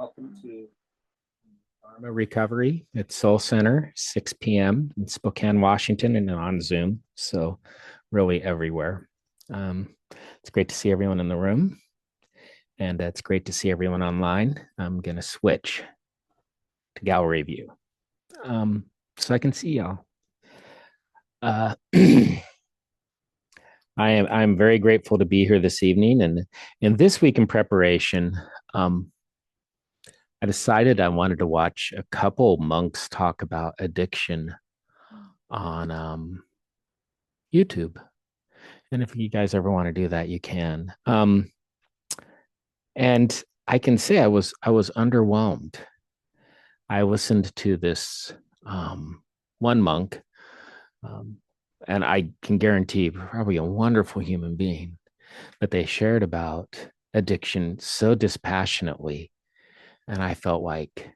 Welcome to Dharma Recovery at Soul Center, 6 p.m. in Spokane, Washington, and on Zoom. So, really everywhere. It's great to see everyone in the room, and it's great to see everyone online. I'm going to switch to gallery view so I can see y'all. I'm very grateful to be here this evening, and in this week in preparation, I decided I wanted to watch a couple monks talk about addiction on YouTube. And if you guys ever want to do that, you can. And I can say I was underwhelmed. I listened to this one monk, um, and I can guarantee probably a wonderful human being, but they shared about addiction so dispassionately, and I felt like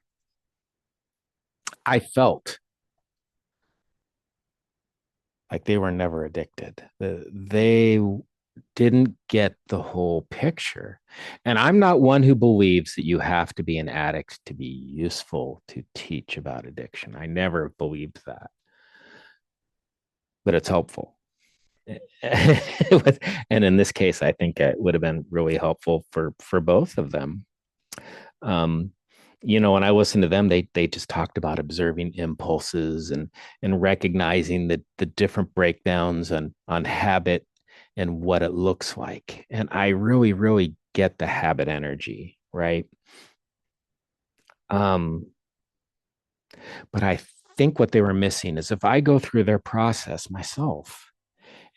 they were never addicted. They didn't get the whole picture. And I'm not one who believes that you have to be an addict to be useful to teach about addiction. I never believed that, but it's helpful. And in this case, I think it would have been really helpful for both of them. Um, when I listened to them, they just talked about observing impulses and recognizing the different breakdowns on habit and what it looks like. And I really, really get the habit energy, right? Um, but I think what they were missing is if I go through their process myself,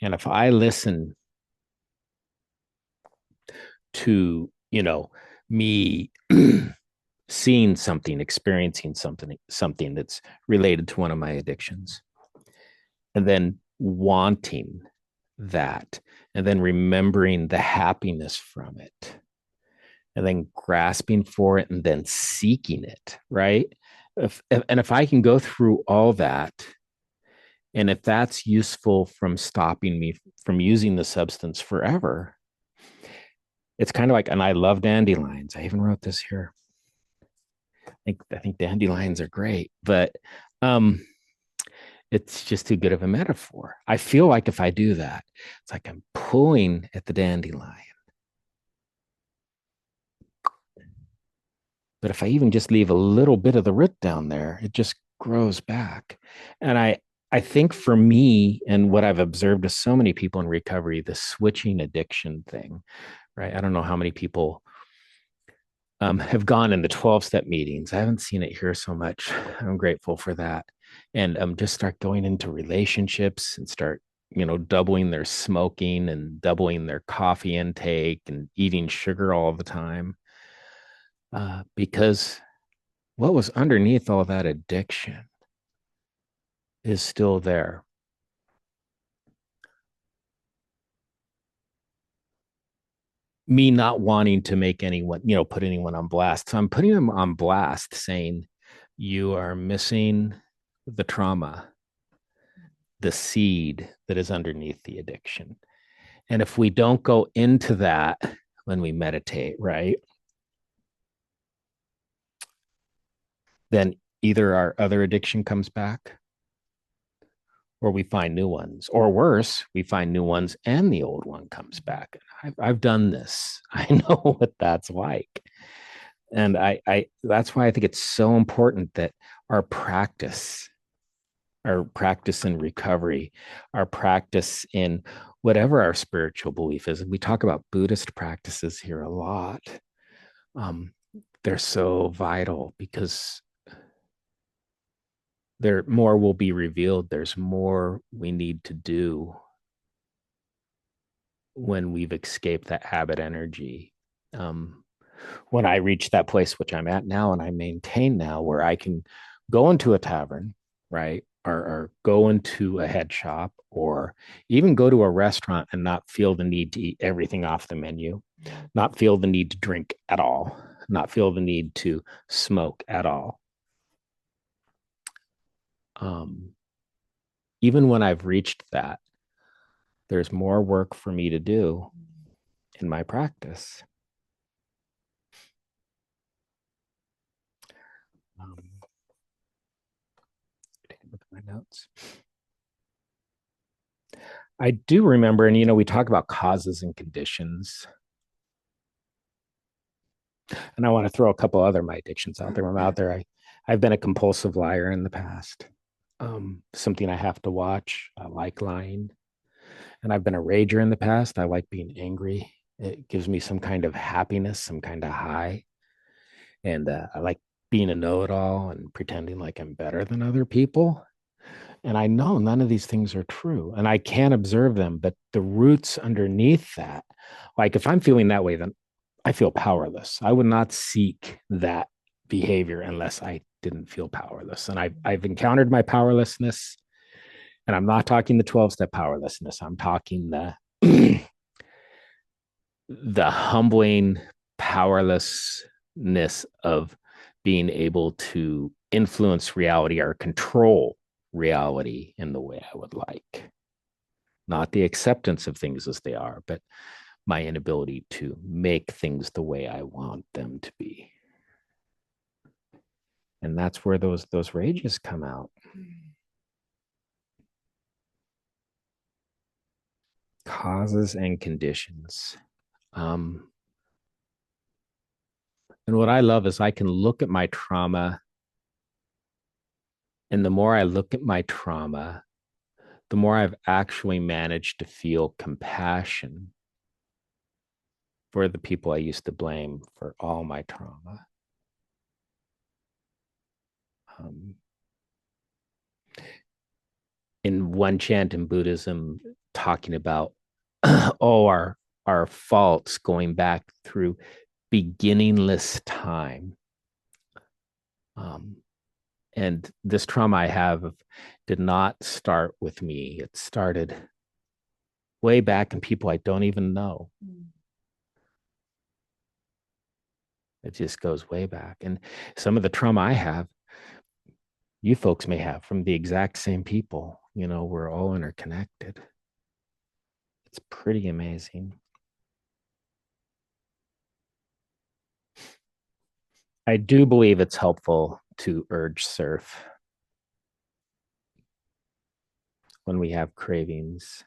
and if I listen to, me seeing something, experiencing something that's related to one of my addictions, and then wanting that, and then remembering the happiness from it, and then grasping for it, and then seeking it, right? If I can go through all that, and if that's useful from stopping me from using the substance forever, it's kind of like, and I love dandelions. I even wrote this here. I think dandelions are great, but it's just too good of a metaphor. I feel like if I do that, it's like I'm pulling at the dandelion. But if I even just leave a little bit of the root down there, it just grows back. And I think for me, and what I've observed with so many people in recovery, the switching addiction thing, right? I don't know how many people have gone in the 12-step meetings. I haven't seen it here so much. I'm grateful for that. And just start going into relationships and start, doubling their smoking and doubling their coffee intake and eating sugar all the time. Because what was underneath all that addiction is still there. Me not wanting to make anyone, put anyone on blast. So I'm putting them on blast saying, you are missing the trauma, the seed that is underneath the addiction. And if we don't go into that when we meditate, right, then either our other addiction comes back or we find new ones, or worse, we find new ones and the old one comes back. I've done this. I know what that's like. And I that's why I think it's so important that our practice our practice in recovery, our practice in whatever our spiritual belief is. We talk about Buddhist practices here a lot. Um, they're so vital because there more will be revealed. There's more we need to do when we've escaped that habit energy. Um, when I reach that place, which I'm at now and I maintain now, where I can go into a tavern, right? Or go into a head shop or even go to a restaurant and not feel the need to eat everything off the menu, not feel the need to drink at all, not feel the need to smoke at all. Um, Even when I've reached that, there's more work for me to do in my practice. notes. I do remember, and we talk about causes and conditions. And I want to throw a couple other my addictions out there. I'm out there. I've been a compulsive liar in the past. Something I have to watch. I like lying. And I've been a rager in the past. I like being angry. It gives me some kind of happiness, some kind of high. And I like being a know-it-all and pretending like I'm better than other people. And I know none of these things are true, and I can observe them, but the roots underneath that, like if I'm feeling that way, then I feel powerless. I would not seek that behavior unless I didn't feel powerless. And I've encountered my powerlessness, and I'm not talking the 12-step powerlessness. I'm talking the the humbling powerlessness of being able to influence reality or control reality in the way I would like. Not the acceptance of things as they are, but my inability to make things the way I want them to be. And that's where those rages come out. Causes and conditions. And what I love is I can look at my trauma. And the more I look at my trauma, the more I've actually managed to feel compassion for the people I used to blame for all my trauma. In one chant in Buddhism, talking about our faults going back through beginningless time. And this trauma I have did not start with me. It started way back in people I don't even know. It just goes way back. And some of the trauma I have, you folks may have from the exact same people. We're all interconnected. It's pretty amazing. I do believe it's helpful to urge surf when we have cravings.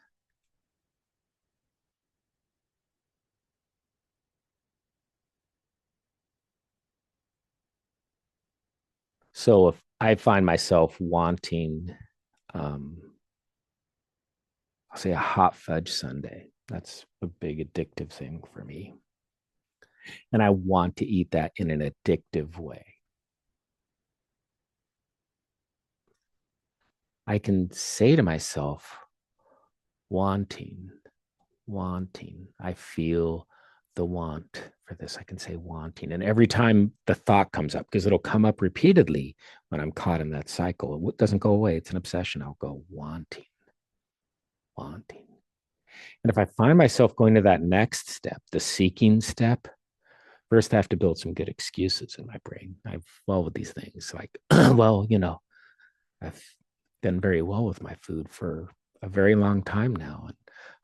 So if I find myself wanting, I'll say a hot fudge sundae, that's a big addictive thing for me. And I want to eat that in an addictive way. I can say to myself, wanting. I feel the want for this. I can say wanting. And every time the thought comes up, because it'll come up repeatedly when I'm caught in that cycle, it doesn't go away. It's an obsession. I'll go wanting. And if I find myself going to that next step, the seeking step, first I have to build some good excuses in my brain. I've well with these things like, well, I've done very well with my food for a very long time now. And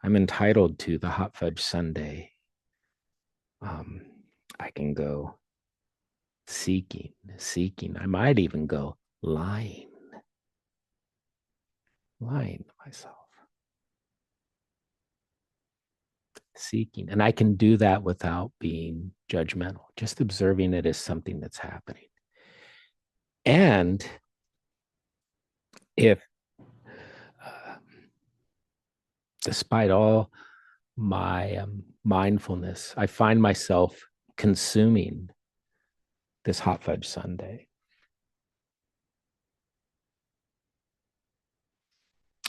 I'm entitled to the hot fudge sundae. I can go seeking. I might even go lying to myself. Seeking. And I can do that without being judgmental, just observing it as something that's happening. And if, despite all my mindfulness, I find myself consuming this hot fudge sundae,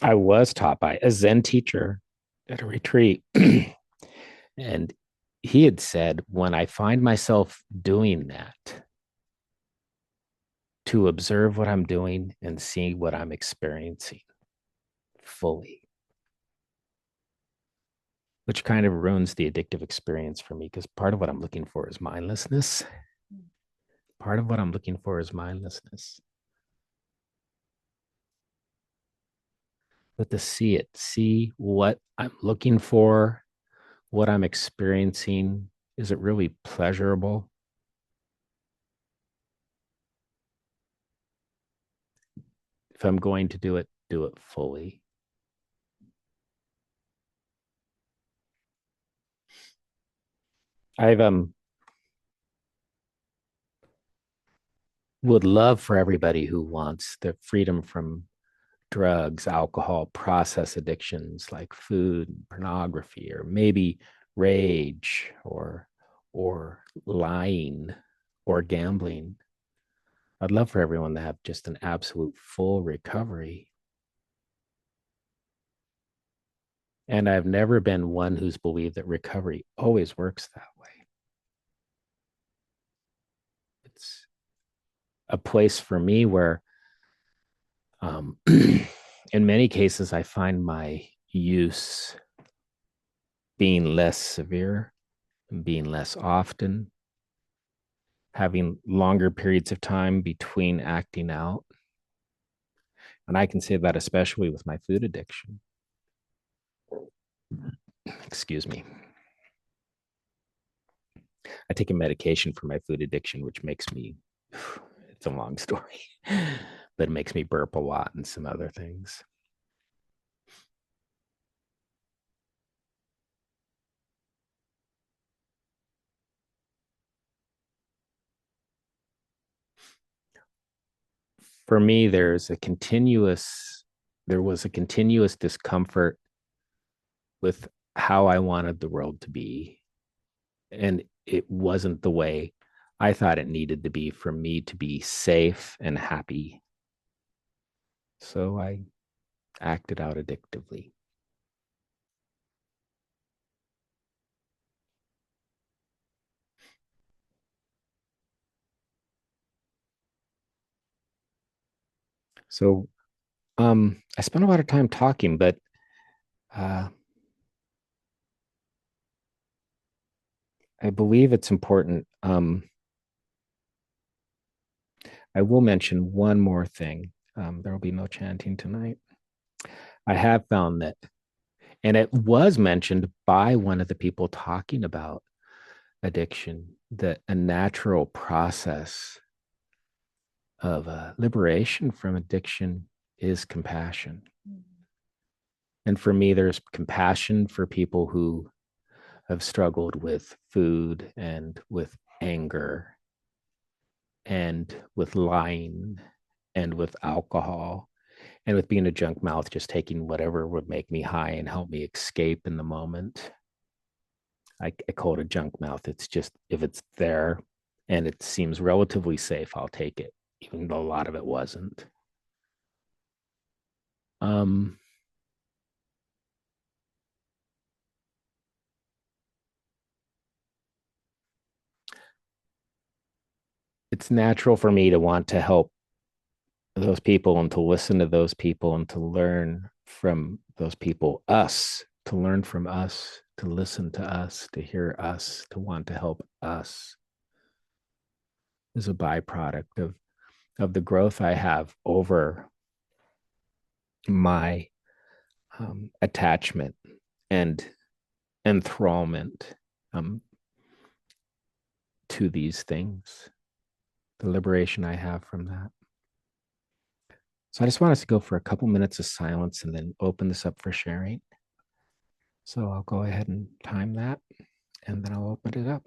I was taught by a Zen teacher at a retreat. And he had said, when I find myself doing that, to observe what I'm doing and see what I'm experiencing fully, which kind of ruins the addictive experience for me because part of what I'm looking for is mindlessness. But to see what I'm looking for, what I'm experiencing, is it really pleasurable? If I'm going to do it fully. I've would love for everybody who wants the freedom from drugs, alcohol, process addictions like food, pornography, or maybe rage or lying or gambling. I'd love for everyone to have just an absolute full recovery. And I've never been one who's believed that recovery always works that way. It's a place for me where, in many cases, I find my use being less severe, being less often, having longer periods of time between acting out. And I can say that especially with my food addiction. Excuse me. I take a medication for my food addiction, which makes me, it's a long story, but it makes me burp a lot and some other things. For me, there was a continuous discomfort with how I wanted the world to be. And it wasn't the way I thought it needed to be for me to be safe and happy. So I acted out addictively. So I spent a lot of time talking, but uh, I believe it's important. I will mention one more thing. There will be no chanting tonight. I have found that, and it was mentioned by one of the people talking about addiction, that a natural process of liberation from addiction is compassion. And for me, there's compassion for people who have struggled with food and with anger and with lying and with alcohol and with being a junk mouth, just taking whatever would make me high and help me escape in the moment. I call it a junk mouth. It's just if it's there and it seems relatively safe, I'll take it, even though a lot of it wasn't. Um, it's natural for me to want to help those people and to listen to those people and to learn from those people, us, to learn from us, to listen to us, to hear us, to want to help us is a byproduct of the growth I have over my attachment and enthrallment um, to these things, the liberation I have from that. So I just want us to go for a couple minutes of silence and then open this up for sharing. So I'll go ahead and time that and then I'll open it up.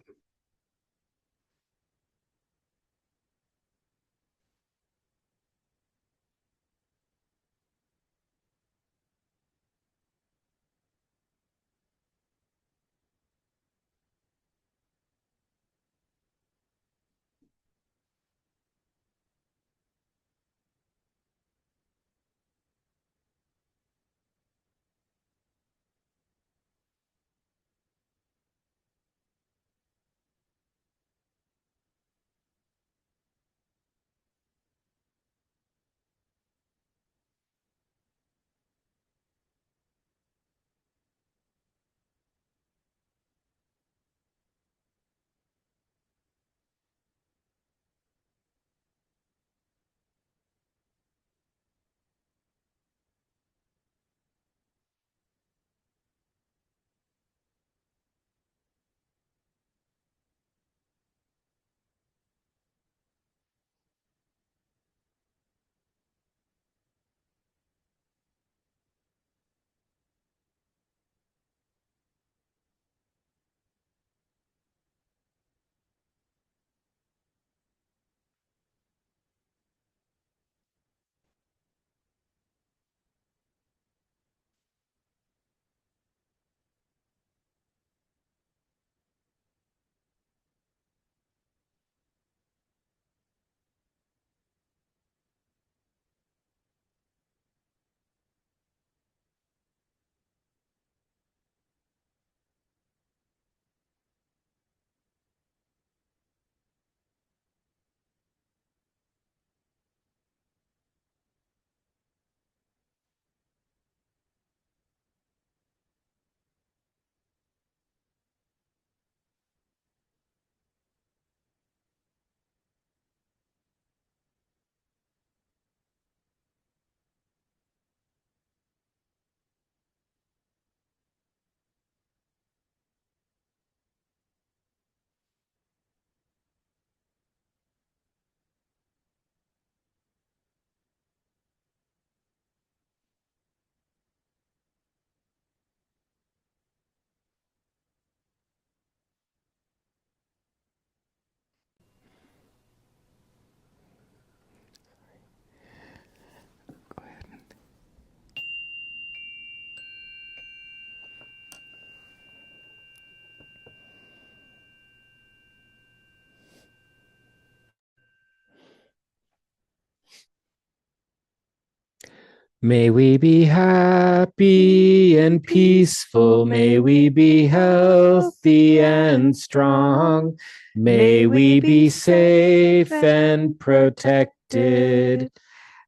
May we be happy and peaceful. May we be healthy and strong. May we be safe and protected.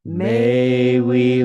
May we